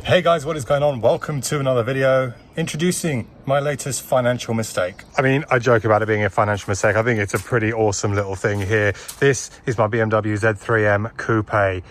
Hey guys, what is going on? Welcome to another video introducing my latest financial mistake. I mean, I joke about it being a financial mistake. I think it's a pretty awesome little thing here. This is my BMW Z3M Coupe.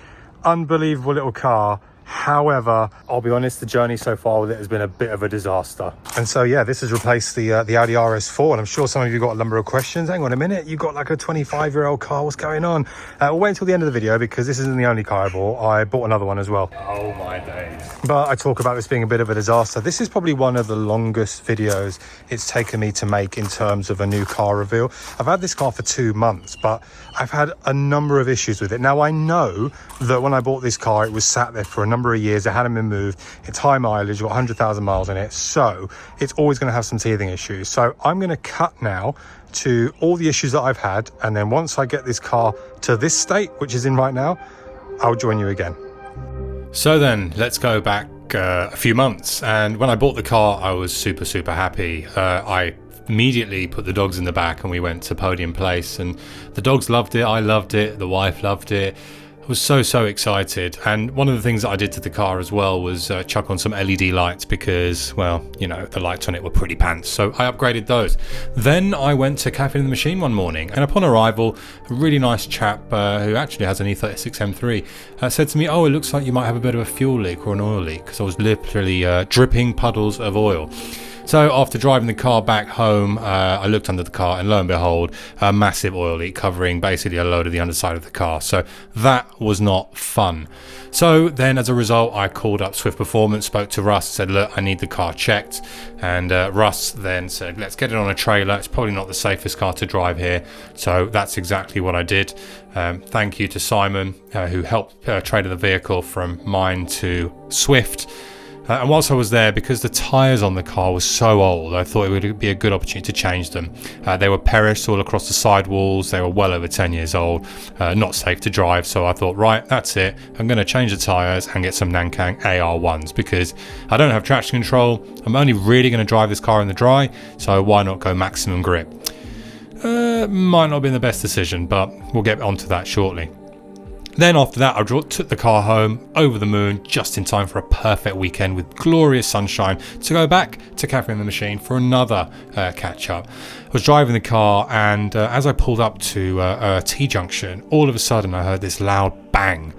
Unbelievable little car. However, I'll be honest, the journey so far with it has been a bit of a disaster. And so, yeah, this has replaced the Audi RS4. And I'm sure some of you got a number of questions. Hang on a minute, you got like a 25-year-old car. What's going on? We'll wait until the end of the video because this isn't the only car I bought. I bought another one as well. Oh my days. But I talk about this being a bit of a disaster. This is probably one of the longest videos it's taken me to make in terms of a new car reveal. I've had this car for 2 months, but I've had a number of issues with it. Now, I know that when I bought this car, it was sat there for a number of years. It hadn't been moved. It's high mileage, got 100,000 miles in it. So it's always going to have some teething issues. So I'm going to cut now to all the issues that I've had. And then once I get this car to this state, which is in right now, I'll join you again. So then let's go back a few months. And when I bought the car, I was super happy. I immediately put the dogs in the back and we went to Podium Place, and the dogs loved it. I loved it. The wife loved it. I was so excited. And one of the things that I did to the car as well was chuck on some LED lights because, well, you know, the lights on it were pretty pants. So I upgraded those. Then I went to Cafe in the Machine one morning, and upon arrival, a really nice chap who actually has an E36 M3 said to me, "Oh, it looks like you might have a bit of a fuel leak or an oil leak," because I was literally dripping puddles of oil. So after driving the car back home, I looked under the car, and lo and behold, a massive oil leak covering basically a load of the underside of the car. So that was not fun. So then as a result, I called up Swift Performance, spoke to Russ, said, "Look, I need the car checked." And Russ then said, "Let's get it on a trailer. It's probably not the safest car to drive here." So that's exactly what I did. Thank you to Simon, who helped trailer the vehicle from mine to Swift. And whilst I was there, because the tyres on the car were so old, I thought it would be a good opportunity to change them. They were perished all across the sidewalls. They were well over 10 years old, not safe to drive. So I thought, right, that's it. I'm going to change the tyres and get some Nankang AR1s because I don't have traction control. I'm only really going to drive this car in the dry, so why not go maximum grip? Might not have been the best decision, but we'll get onto that shortly. Then after that, I took the car home over the moon just in time for a perfect weekend with glorious sunshine to go back to Cafe in the Machine for another catch-up. I was driving the car, and as I pulled up to a T-junction, all of a sudden I heard this loud bang.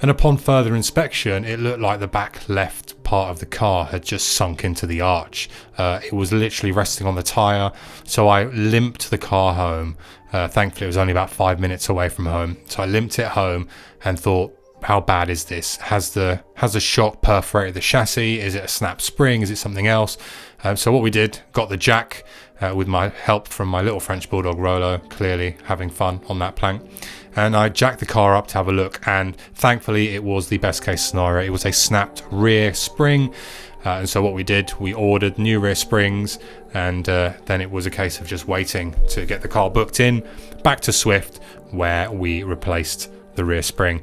And upon further inspection, it looked like the back left part of the car had just sunk into the arch. It was literally resting on the tyre, so I limped the car home. Thankfully, it was only about 5 minutes away from home. So I limped it home and thought, how bad is this? Has the shock perforated the chassis? Is it a snap spring? Is it something else? So what we did, got the jack with my help from my little French Bulldog Rolo, clearly having fun on that plank. And I jacked the car up to have a look, and thankfully it was the best case scenario. It was a snapped rear spring. And so what we did, we ordered new rear springs, and then it was a case of just waiting to get the car booked in, back to Swift, where we replaced the rear spring.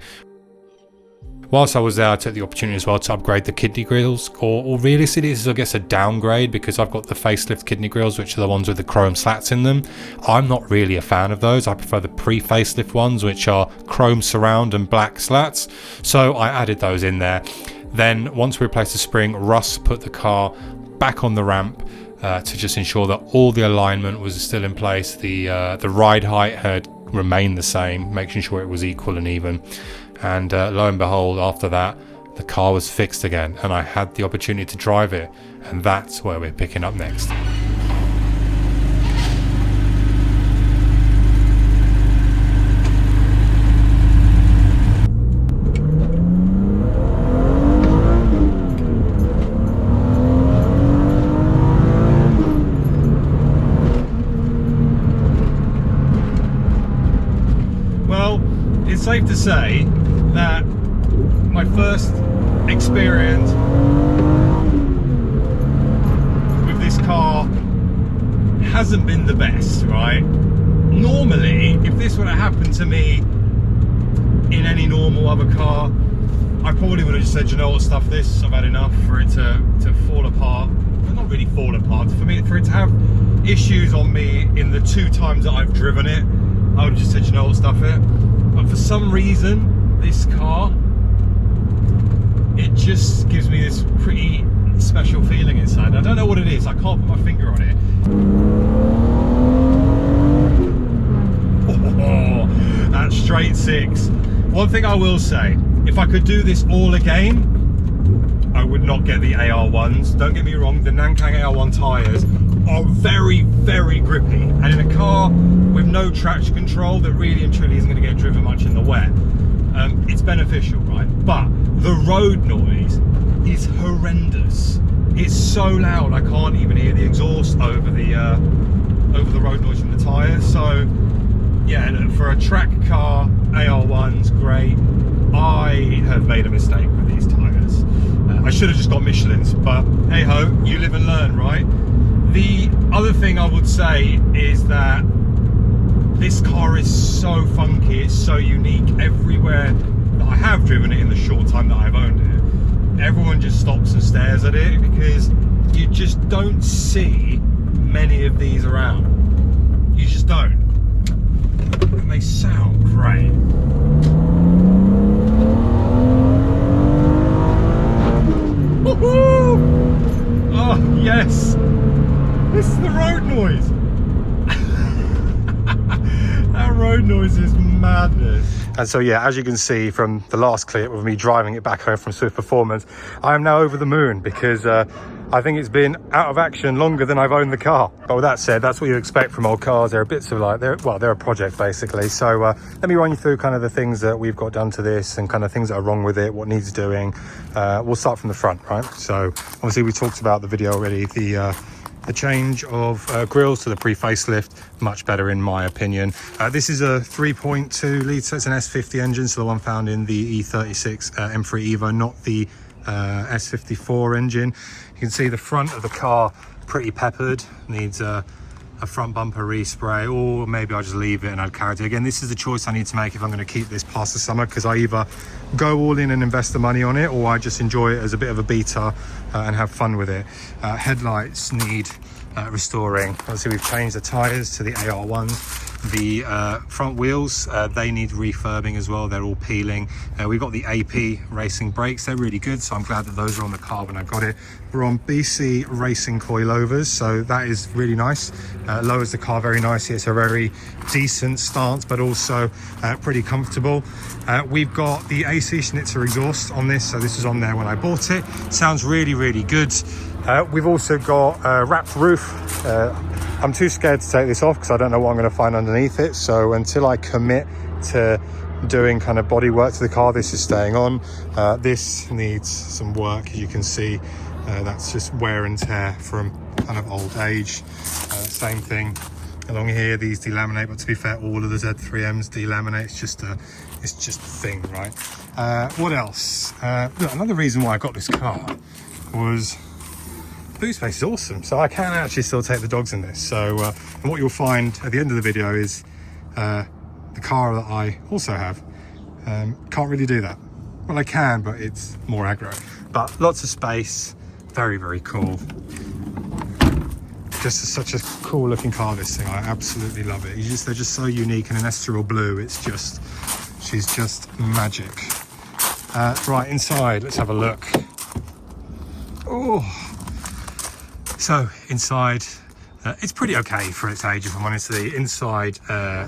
Whilst I was there, I took the opportunity as well to upgrade the kidney grills, or realistically this is, I guess, a downgrade because I've got the facelift kidney grills, which are the ones with the chrome slats in them. I'm not really a fan of those. I prefer the pre-facelift ones, which are chrome surround and black slats. So I added those in there. Then once we replaced the spring, Russ put the car back on the ramp to just ensure that all the alignment was still in place. The ride height had remained the same, making sure it was equal and even. And lo and behold, after that, the car was fixed again, and I had the opportunity to drive it, and that's where we're picking up next. Well, it's safe to say that my first experience with this car hasn't been the best, right? Normally, if this would have happened to me in any normal other car, I probably would have just said, you know what, stuff this, I've had enough, for it to fall apart. Well, not really fall apart, for it to have issues on me in the 2 times that I've driven it, I would have just said, you know, I'll stuff it. But for some reason, this car it just gives me this pretty special feeling inside. I don't know what it is, I can't put my finger on it. Oh, that's straight 6. One thing I will say, if I could do this all again, I would not get the AR1s. Don't get me wrong, the Nankang AR1 tyres are very, very grippy. And in a car with no traction control that really and truly isn't going to get driven much in the wet, it's beneficial, right? But the road noise is horrendous. It's so loud, I can't even hear the exhaust over the road noise from the tyres. So, yeah, for a track car, AR1's great. I have made a mistake with these tyres. I should have just got Michelin's, but hey ho, you live and learn, right? The other thing I would say is that this car is so funky, it's so unique. Everywhere that I have driven it in the short time that I've owned it, everyone just stops and stares at it because you just don't see many of these around. You just don't. And they sound great. Woohoo! Oh yes, this is the road noise. That road noise is madness. And so yeah, as you can see from the last clip of me driving it back home from Swift Performance, I am now over the moon because I think it's been out of action longer than I've owned the car. But with that said, that's what you expect from old cars. They're bits of like, they're a project basically. So let me run you through kind of the things that we've got done to this and kind of things that are wrong with it, what needs doing. We'll start from the front, right? So obviously we talked about the video already, the change of grills to the pre-facelift, much better in my opinion. This is a 3.2 litre, it's an S50 engine, so the one found in the E36 M3 Evo, not the S54 engine. You can see the front of the car pretty peppered, needs a front bumper respray, or maybe I'll just leave it and add clarity. Again, this is the choice I need to make if I'm going to keep this past the summer, because I either go all in and invest the money on it, or I just enjoy it as a bit of a beta and have fun with it. Headlights need restoring. Obviously we've changed the tyres to the AR1s. The front wheels, they need refurbing as well, they're all peeling. We've got the AP racing brakes, they're really good, so I'm glad that those are on the car when I got it. We're on BC racing coilovers, so that is really nice. Lowers the car very nicely. It's a very decent stance, but also pretty comfortable. We've got the AC Schnitzer exhaust on this, so this was on there when I bought it. Sounds really, really good. We've also got a wrapped roof. I'm too scared to take this off because I don't know what I'm going to find underneath it. So until I commit to doing kind of body work to the car, this is staying on. This needs some work, as you can see. That's just wear and tear from kind of old age. Same thing along here, these delaminate, but to be fair, all of the Z3Ms delaminate. It's just a thing, right? What else? Look, another reason why I got this car was boot space is awesome, so I can actually still take the dogs in this. So and what you'll find at the end of the video is the car that I also have can't really do that. Well, I can, but it's more aggro. But lots of space, very, very cool. Just such a cool looking car, this thing. I absolutely love it. They're just so unique, and an estuarial blue, she's just magic. Right, inside, let's have a look. Oh, so inside, it's pretty okay for its age, if I'm honest. The inside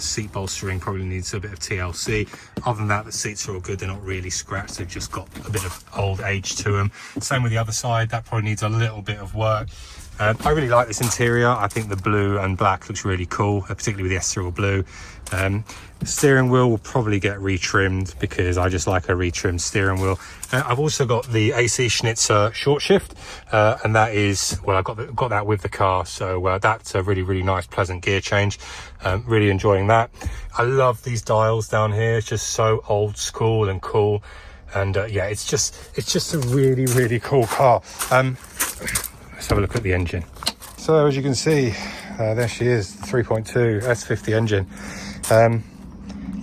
seat bolstering probably needs a bit of TLC. Other than that, the seats are all good. They're not really scratched. They've just got a bit of old age to them. Same with the other side. That probably needs a little bit of work. I really like this interior. I think the blue and black looks really cool, particularly with the estuarial blue. The steering wheel will probably get retrimmed because I just like a retrimmed steering wheel. I've also got the AC Schnitzer short shift, and that is, well, I got that with the car, so that's a really, really nice, pleasant gear change. Really enjoying that. I love these dials down here. It's just so old school and cool, and yeah, it's just a really, really cool car. Let's have a look at the engine. So as you can see, there she is, the 3.2 S50 engine.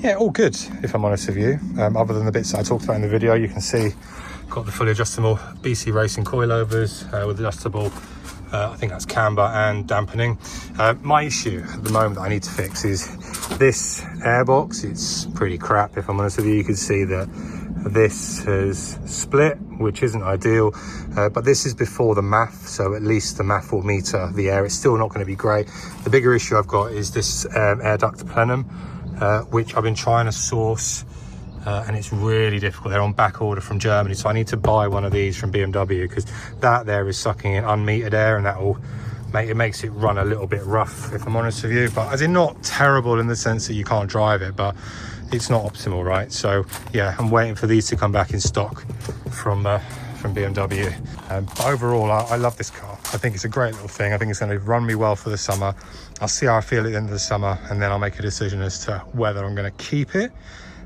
Yeah, all good, if I'm honest with you. Other than the bits that I talked about in the video, you can see got the fully adjustable BC racing coilovers with adjustable, I think that's camber and dampening. My issue at the moment that I need to fix is this airbox. It's pretty crap, if I'm honest with you. You can see that This has split, which isn't ideal, but this is before the MAF, so at least the MAF will meter the air. It's still not going to be great. The bigger issue I've got is this air duct plenum, which I've been trying to source, and it's really difficult. They're on back order from Germany, so I need to buy one of these from BMW, because that there is sucking in unmetered air, and that will makes it run a little bit rough, if I'm honest with you. But as in, not terrible in the sense that you can't drive it, but it's not optimal, right? So yeah, I'm waiting for these to come back in stock from BMW. But overall, I love this car. I think it's a great little thing. I think it's going to run me well for the summer. I'll see how I feel at the end of the summer, and then I'll make a decision as to whether I'm going to keep it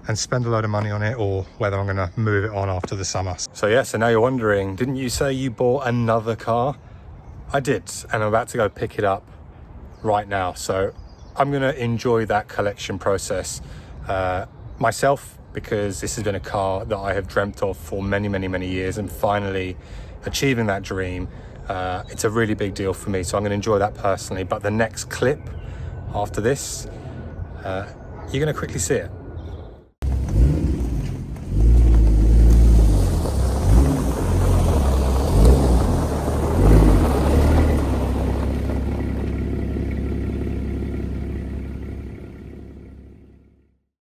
and spend a load of money on it, or whether I'm going to move it on after the summer. So yeah, so now you're wondering, didn't you say you bought another car? I did, and I'm about to go pick it up right now. So I'm going to enjoy that collection process myself, because this has been a car that I have dreamt of for many years, and finally achieving that dream, it's a really big deal for me. So I'm going to enjoy that personally. But the next clip after this, you're going to quickly see it.